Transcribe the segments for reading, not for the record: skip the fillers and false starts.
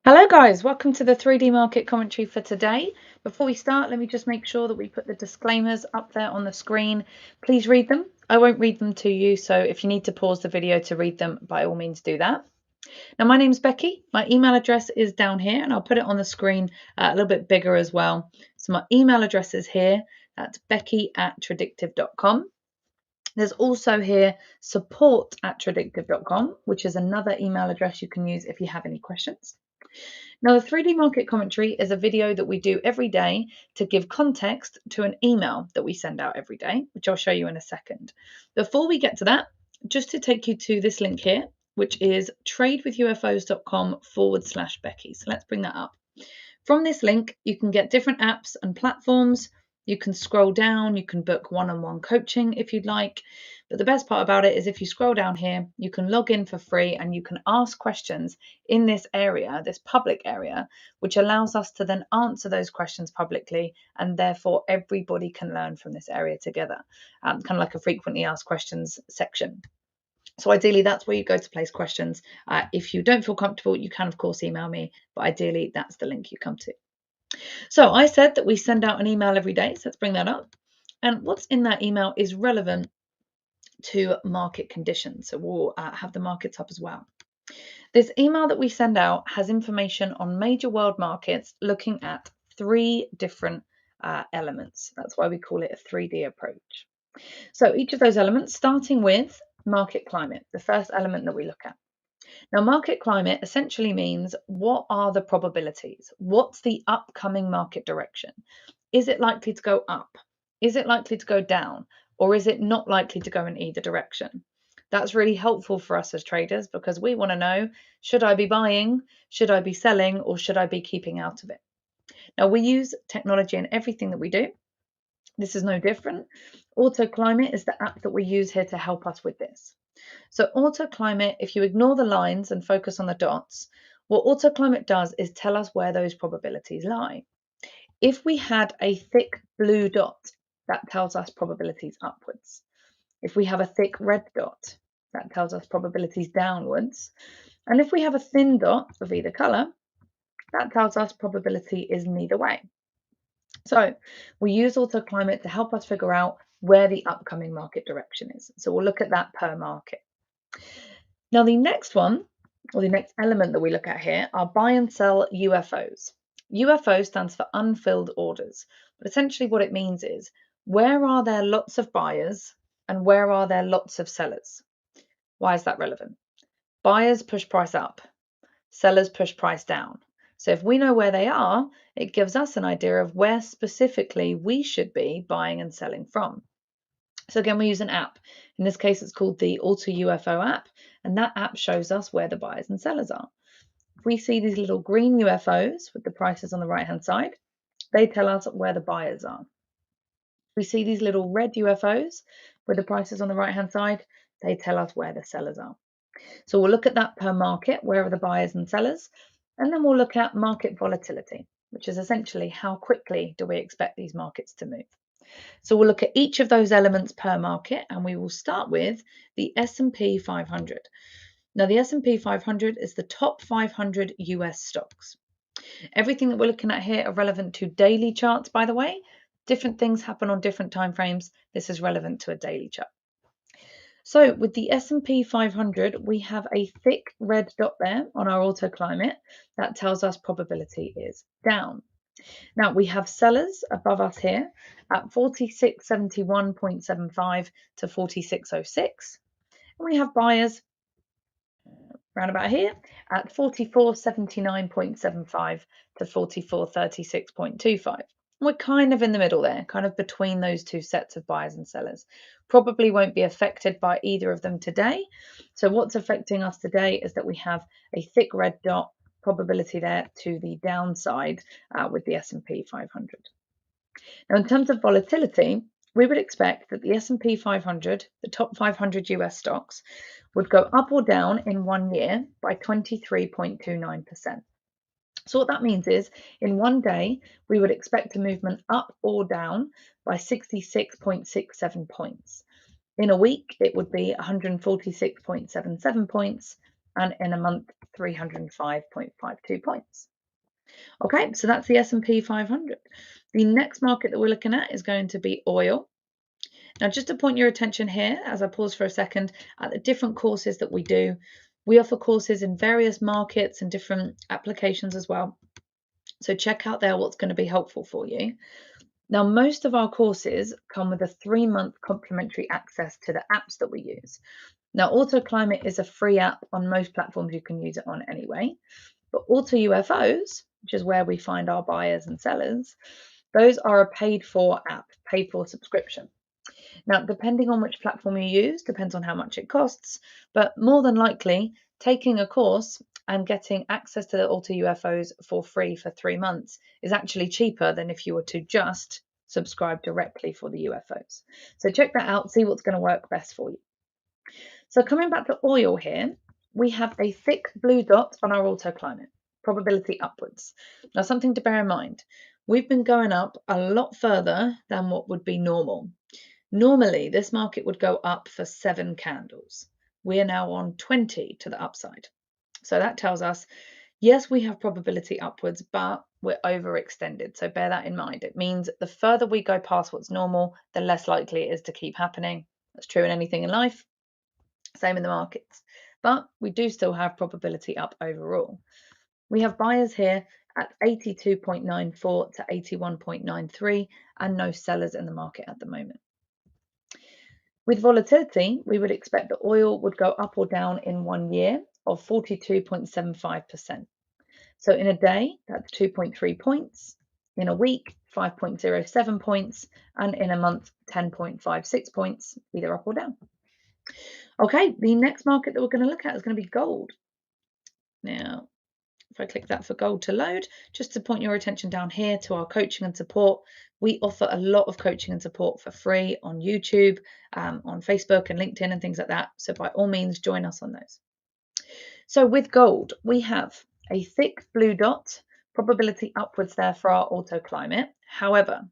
Hello guys, welcome to the 3D market commentary for today. Before we start, let me just make sure that we put the disclaimers up there on the screen. Please read them. I won't read them to you, so if you need to pause the video to read them, by all means do that. Now, my name's Becky. My email address is down here, and I'll put it on the screen a little bit bigger as well. So my email address is here. That's becky@tradictive.com. There's also here support@tradictive.com, which is another email address you can use if you have any questions. Now, the 3D market commentary is a video that we do every day to give context to an email that we send out every day, which I'll show you in a second. Before we get to that, just to take you to this link here, which is tradewithufos.com/Becky. So let's bring that up. From this link, you can get different apps and platforms. You can scroll down, you can book one-on-one coaching if you'd like. But the best part about it is if you scroll down here, you can log in for free and you can ask questions in this area, this public area, which allows us to then answer those questions publicly, and therefore everybody can learn from this area together, kind of like a frequently asked questions section. So ideally, that's where you go to place questions. If you don't feel comfortable, you can, of course, email me, but ideally, that's the link you come to. So I said that we send out an email every day, so let's bring that up. And what's in that email is relevant to market conditions. So we'll have the markets up as well. This email that we send out has information on major world markets looking at three different elements. That's why we call it a 3D approach. So each of those elements, starting with market climate, the first element that we look at. Now, market climate essentially means what are the probabilities? What's the upcoming market direction? Is it likely to go up? Is it likely to go down? Or is it not likely to go in either direction? That's really helpful for us as traders because we want to know, should I be buying? Should I be selling? Or should I be keeping out of it? Now, we use technology in everything that we do. This is no different. AutoClimate is the app that we use here to help us with this. So AutoClimate, if you ignore the lines and focus on the dots, what AutoClimate does is tell us where those probabilities lie. If we had a thick blue dot, that tells us probabilities upwards. If we have a thick red dot, that tells us probabilities downwards. And if we have a thin dot of either colour, that tells us probability is neither way. So we use AutoClimate to help us figure out where the upcoming market direction is. So we'll look at that per market. Now the next one, or the next element that we look at here, are buy and sell UFOs. UFO stands for unfilled orders. But essentially what it means is, where are there lots of buyers and where are there lots of sellers? Why is that relevant? Buyers push price up, sellers push price down. So if we know where they are, it gives us an idea of where specifically we should be buying and selling from. So again, we use an app. In this case, it's called the AutoUFO app, and that app shows us where the buyers and sellers are. If we see these little green UFOs with the prices on the right-hand side, they tell us where the buyers are. If we see these little red UFOs with the prices on the right-hand side, they tell us where the sellers are. So we'll look at that per market, where are the buyers and sellers, and then we'll look at market volatility, which is essentially how quickly do we expect these markets to move. So we'll look at each of those elements per market, and we will start with the S&P 500. Now, the S&P 500 is the top 500 US stocks. Everything that we're looking at here are relevant to daily charts, by the way. Different things happen on different time frames. This is relevant to a daily chart. So with the S&P 500, we have a thick red dot there on our AutoClimate. That tells us probability is down. Now we have sellers above us here at 4671.75 to 4606. And we have buyers around about here at 4479.75 to 4436.25. We're kind of in the middle there, kind of between those two sets of buyers and sellers. Probably won't be affected by either of them today. So what's affecting us today is that we have a thick red dot probability there to the downside with the S&P 500. Now, in terms of volatility, we would expect that the S&P 500, the top 500 US stocks, would go up or down in 1 year by 23.29%. So what that means is, in 1 day, we would expect a movement up or down by 66.67 points. In a week, it would be 146.77 points. and in a month 305.52 points. Okay, so that's the S&P 500. The next market that we're looking at is going to be oil. Now, just to point your attention here, as I pause for a second, at the different courses that we do. We offer courses in various markets and different applications as well. So check out there what's going to be helpful for you. Now, most of our courses come with a 3-month complimentary access to the apps that we use. Now, AutoClimate is a free app on most platforms. You can use it on anyway. But AutoUFOs, which is where we find our buyers and sellers, those are a paid-for app, paid-for subscription. Now, depending on which platform you use, depends on how much it costs, but more than likely, taking a course and getting access to the AutoUFOs for free for 3 months is actually cheaper than if you were to just subscribe directly for the UFOs. So check that out, see what's going to work best for you. So coming back to oil here, we have a thick blue dot on our AutoClimate, probability upwards. Now, something to bear in mind, we've been going up a lot further than what would be normal. Normally, this market would go up for 7 candles. We are now on 20 to the upside. So that tells us, yes, we have probability upwards, but we're overextended. So bear that in mind. It means the further we go past what's normal, the less likely it is to keep happening. That's true in anything in life. Same in the markets. But we do still have probability up overall. We have buyers here at 82.94 to 81.93 and no sellers in the market at the moment. With volatility, we would expect that oil would go up or down in 1 year of 42.75%. So in a day, that's 2.3 points. In a week, 5.07 points. And in a month, 10.56 points, either up or down. Okay, the next market that we're going to look at is going to be gold. Now, if I click that for gold to load, just to point your attention down here to our coaching and support, we offer a lot of coaching and support for free on YouTube, on Facebook and LinkedIn and things like that. So by all means, join us on those. So with gold, we have a thick blue dot, probability upwards there for our AutoClimate. However,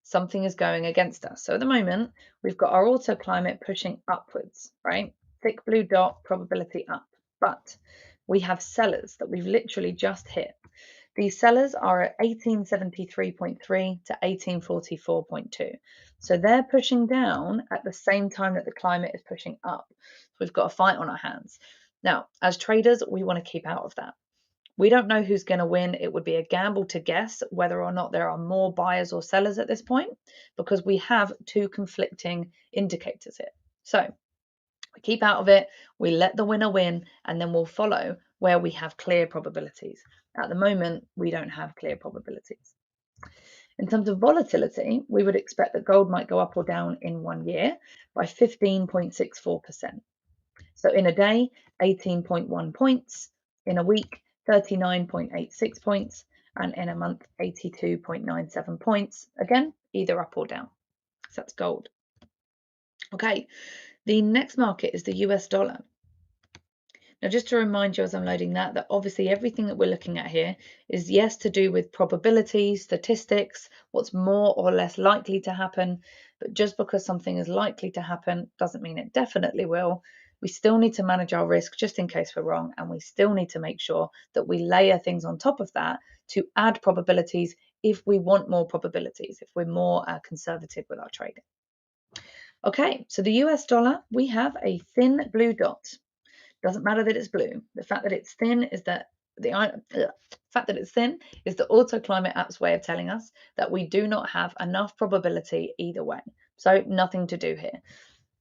something is going against us. So at the moment, we've got our AutoClimate pushing upwards, right? Thick blue dot, probability up. But we have sellers that we've literally just hit. These sellers are at 1873.3 to 1844.2. So they're pushing down at the same time that the climate is pushing up. So we've got a fight on our hands. Now, as traders, we want to keep out of that. We don't know who's going to win. It would be a gamble to guess whether or not there are more buyers or sellers at this point, because we have 2 conflicting indicators here. So we keep out of it, we let the winner win, and then we'll follow where we have clear probabilities. At the moment, we don't have clear probabilities. In terms of volatility, we would expect that gold might go up or down in 1 year by 15.64%. So in a day, 18.1 points, in a week, 39.86 points, and in a month, 82.97 points. Again, either up or down. So that's gold. Okay, the next market is the US dollar. Now, just to remind you as I'm loading that obviously everything that we're looking at here is, yes, to do with probability, statistics, what's more or less likely to happen. But just because something is likely to happen doesn't mean it definitely will. We still need to manage our risk just in case we're wrong. And we still need to make sure that we layer things on top of that to add probabilities if we want more probabilities, if we're more conservative with our trading. Okay, so the US dollar, we have a thin blue dot. Doesn't matter that it's blue. The fact that it's thin is the AutoClimate app's way of telling us that we do not have enough probability either way. So nothing to do here.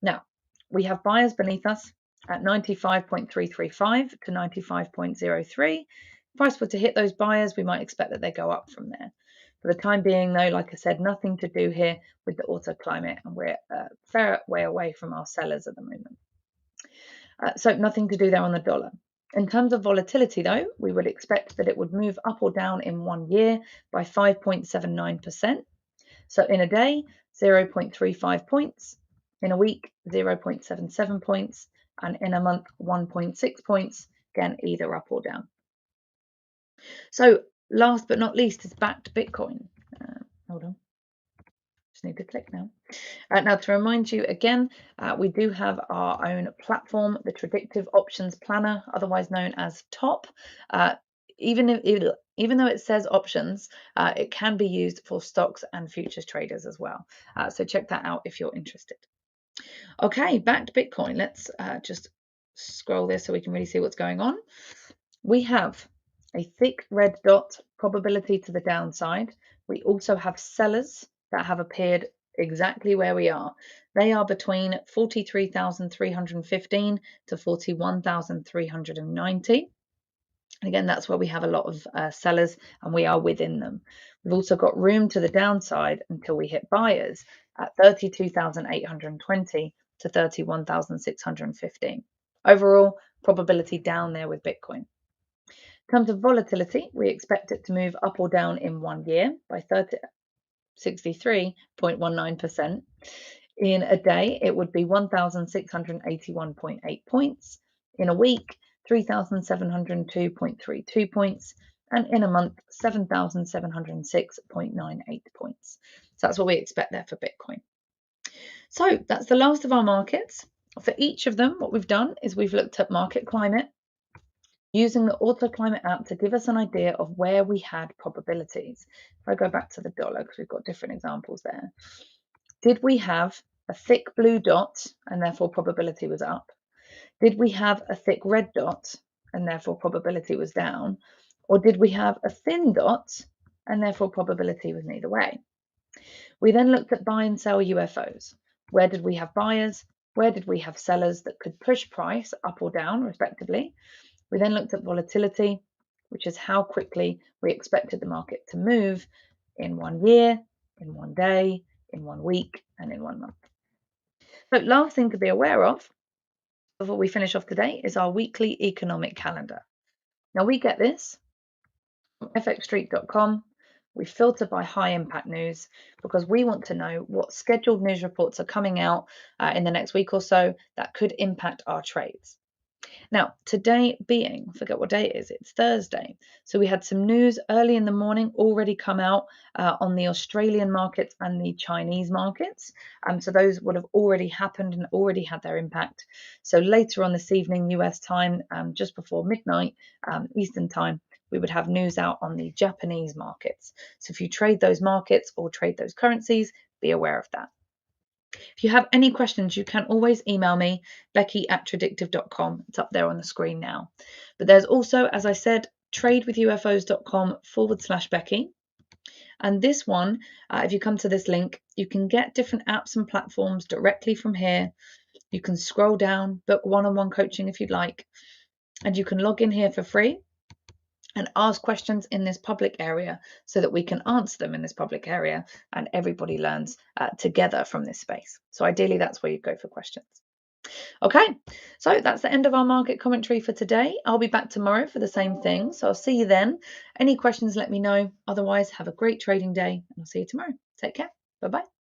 Now, we have buyers beneath us at 95.335 to 95.03. If price were to hit those buyers, we might expect that they go up from there. For the time being, though, like I said, nothing to do here with the AutoClimate, and we're a fair way away from our sellers at the moment. So nothing to do there on the dollar. In terms of volatility, though, we would expect that it would move up or down in 1 year by 5.79%. So in a day, 0.35 points. In a week, 0.77 points. And in a month, 1.6 points. Again, either up or down. So last but not least is backed Bitcoin. Hold on. just need to click now. Now, to remind you again, we do have our own platform, the Tradictive Options Planner, otherwise known as TOP. Even though it says options, it can be used for stocks and futures traders as well. So check that out if you're interested. Okay, back to Bitcoin. Let's just scroll this so we can really see what's going on. We have a thick red dot, probability to the downside. We also have sellers that have appeared exactly where we are. They are between 43,315 to 41,390. And again, that's where we have a lot of sellers, and we are within them. We've also got room to the downside until we hit buyers at 32,820 to 31,615. Overall, probability down there with Bitcoin. In terms of volatility, we expect it to move up or down in 1 year by 63.19%. In a day, it would be 1,681.8 points. In a week, 3,702.32 points. And in a month, 7,706.98 points. So that's what we expect there for Bitcoin. So that's the last of our markets. For each of them, what we've done is we've looked at market climate, using the Auto Climate app to give us an idea of where we had probabilities. If I go back to the dollar, because we've got different examples there. Did we have a thick blue dot and therefore probability was up? Did we have a thick red dot and therefore probability was down? Or did we have a thin dot and therefore probability was neither way? We then looked at buy and sell UFOs. Where did we have buyers? Where did we have sellers that could push price up or down, respectively? We then looked at volatility, which is how quickly we expected the market to move in 1 year, in 1 day, in 1 week, and in 1 month. So last thing to be aware of before we finish off today is our weekly economic calendar. Now we get this from fxstreet.com. We filter by high impact news because we want to know what scheduled news reports are coming out in the next week or so that could impact our trades. Now, today being, I forget what day it is, it's Thursday. So we had some news early in the morning already come out on the Australian markets and the Chinese markets. So those would have already happened and already had their impact. So later on this evening, US time, just before midnight Eastern time, we would have news out on the Japanese markets. So if you trade those markets or trade those currencies, be aware of that. If you have any questions, you can always email me, becky@tradictive.com. It's up there on the screen now. But there's also, as I said, tradewithufos.com/Becky. And this one, if you come to this link, you can get different apps and platforms directly from here. You can scroll down, book one-on-one coaching if you'd like, and you can log in here for free and ask questions in this public area so that we can answer them in this public area and everybody learns together from this space. So ideally, that's where you go for questions. Okay, so that's the end of our market commentary for today. I'll be back tomorrow for the same thing. So I'll see you then. Any questions, let me know. Otherwise, have a great trading day and I'll see you tomorrow. Take care. Bye-bye.